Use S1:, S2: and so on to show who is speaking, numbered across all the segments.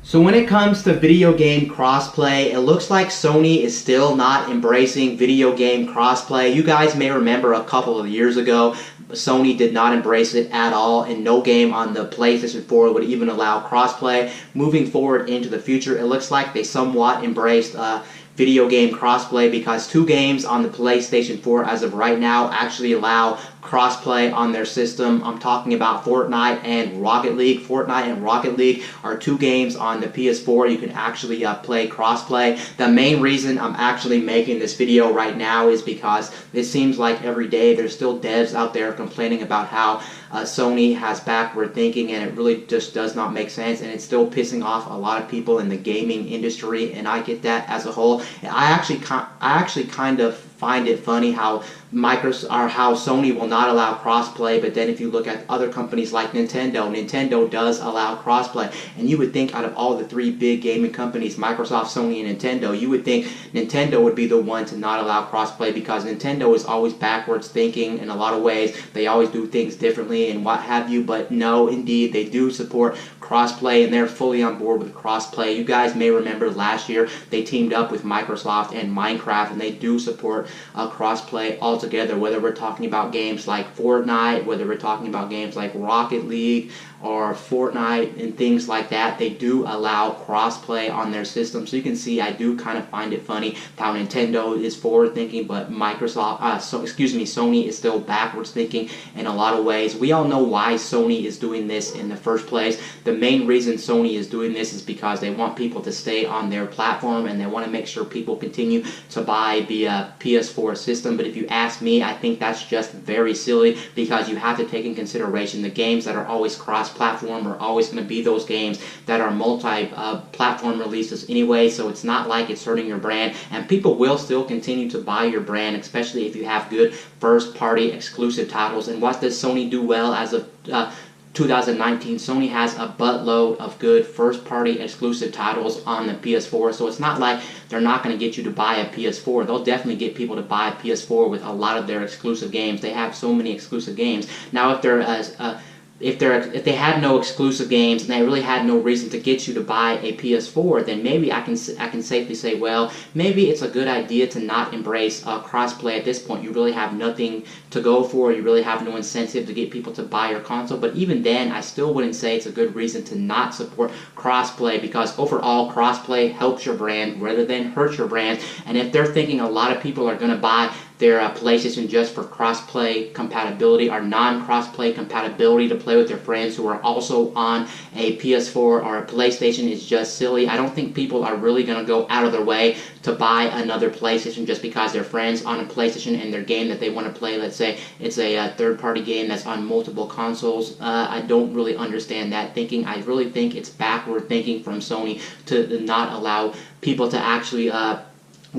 S1: So when it comes to video game crossplay, it looks like Sony is still not embracing video game crossplay. You guys may remember a couple of years ago, Sony did not embrace it at all, and no game on the PlayStation 4 would even allow crossplay. Moving forward into the future, it looks like they somewhat embraced video game crossplay because two games on the PlayStation 4 as of right now actually allow crossplay on their system. I'm talking about Fortnite and Rocket League. Fortnite and Rocket League are two games on the PS4 you can actually play crossplay. The main reason I'm actually making this video right now is because it seems like every day there's still devs out there complaining about how Sony has backward thinking, and it really just does not make sense, and it's still pissing off a lot of people in the gaming industry, and I get that as a whole. I actually kind of find it funny how Sony will not allow crossplay, but then if you look at other companies like Nintendo does allow crossplay, and you would think out of all the three big gaming companies, Microsoft, Sony, and Nintendo, you would think Nintendo would be the one to not allow crossplay because Nintendo is always backwards thinking in a lot of ways. They always do things differently and what have you, but no, indeed, they do support crossplay, and they're fully on board with crossplay. You guys may remember last year they teamed up with Microsoft and Minecraft, and they do support crossplay altogether, whether we're talking about games like Fortnite, whether we're talking about games like Rocket League or Fortnite and things like that. They do allow crossplay on their system. So you can see I do kind of find it funny how Nintendo is forward thinking, but Sony is still backwards thinking in a lot of ways. We all know why Sony is doing this in the first place. The main reason Sony is doing this is because they want people to stay on their platform, and they want to make sure people continue to buy the PS4 system. But if you ask me, I think that's just very silly, because you have to take in consideration the games that are always cross-platform are always going to be those games that are multi-platform releases anyway, so it's not like it's hurting your brand, and people will still continue to buy your brand, especially if you have good first-party exclusive titles. And what does Sony do well as of 2019? Sony has a buttload of good first-party exclusive titles on the PS4, so it's not like they're not going to get you to buy a PS4. They'll definitely get people to buy a PS4 with a lot of their exclusive games. They have so many exclusive games. Now, if they had no exclusive games and they really had no reason to get you to buy a PS4, then maybe I can safely say, well, maybe it's a good idea to not embrace crossplay at this point. You really have nothing to go for. You really have no incentive to get people to buy your console. But even then, I still wouldn't say it's a good reason to not support crossplay, because overall, crossplay helps your brand rather than hurts your brand. And if they're thinking a lot of people are going to buy their PlayStation just for cross-play compatibility or non-cross-play compatibility to play with their friends who are also on a PS4 or a PlayStation, is just silly. I don't think people are really going to go out of their way to buy another PlayStation just because their friends on a PlayStation and their game that they want to play, let's say it's a third-party game that's on multiple consoles. I don't really understand that thinking. I really think it's backward thinking from Sony to not allow people to actually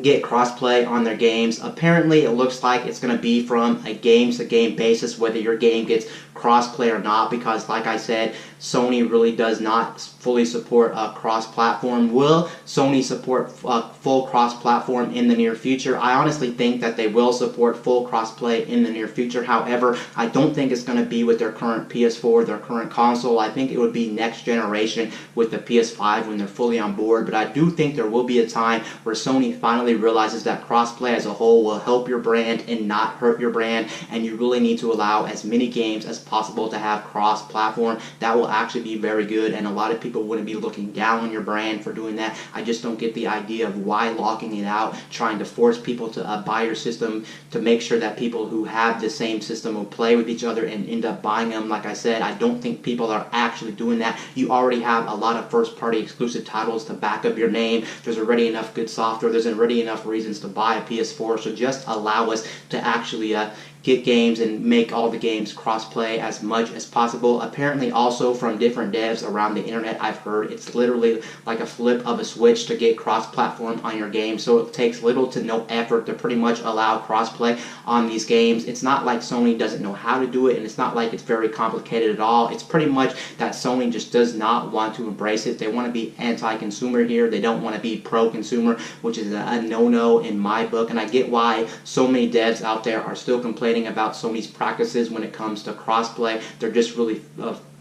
S1: get crossplay on their games. Apparently, it looks like it's going to be from a game-to-game basis, whether your game gets crossplay or not, because like I said, Sony really does not fully support cross-platform. Will Sony support full cross-platform in the near future? I honestly think that they will support full cross-play in the near future. However, I don't think it's going to be with their current PS4, their current console. I think it would be next generation with the PS5 when they're fully on board. But I do think there will be a time where Sony finally realizes that crossplay as a whole will help your brand and not hurt your brand, and you really need to allow as many games as possible to have cross-platform. That will actually be very good, and a lot of people wouldn't be looking down on your brand for doing that. I just don't get the idea of why locking it out, trying to force people to buy your system to make sure that people who have the same system will play with each other and end up buying them. Like I said, I don't think people are actually doing that. You already have a lot of first-party exclusive titles to back up your name. There's already enough good software. There's already enough reasons to buy a PS4, so just allow us to actually get games and make all the games cross-play as much as possible. Apparently also from different devs around the internet, I've heard it's literally like a flip of a switch to get cross-platform on your game, so it takes little to no effort to pretty much allow cross-play on these games. It's not like Sony doesn't know how to do it, and it's not like it's very complicated at all. It's pretty much that Sony just does not want to embrace it. They want to be anti-consumer here. They don't want to be pro-consumer, which is a no-no in my book, and I get why so many devs out there are still complaining getting about Sony's practices when it comes to crossplay. They're just really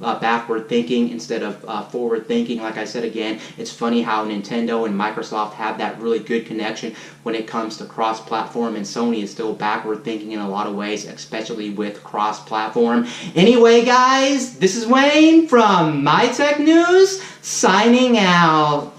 S1: backward thinking instead of forward thinking. Like I said again, it's funny how Nintendo and Microsoft have that really good connection when it comes to cross-platform, and Sony is still backward thinking in a lot of ways, especially with cross-platform. Anyway, guys, this is Wayne from My Tech News, signing out.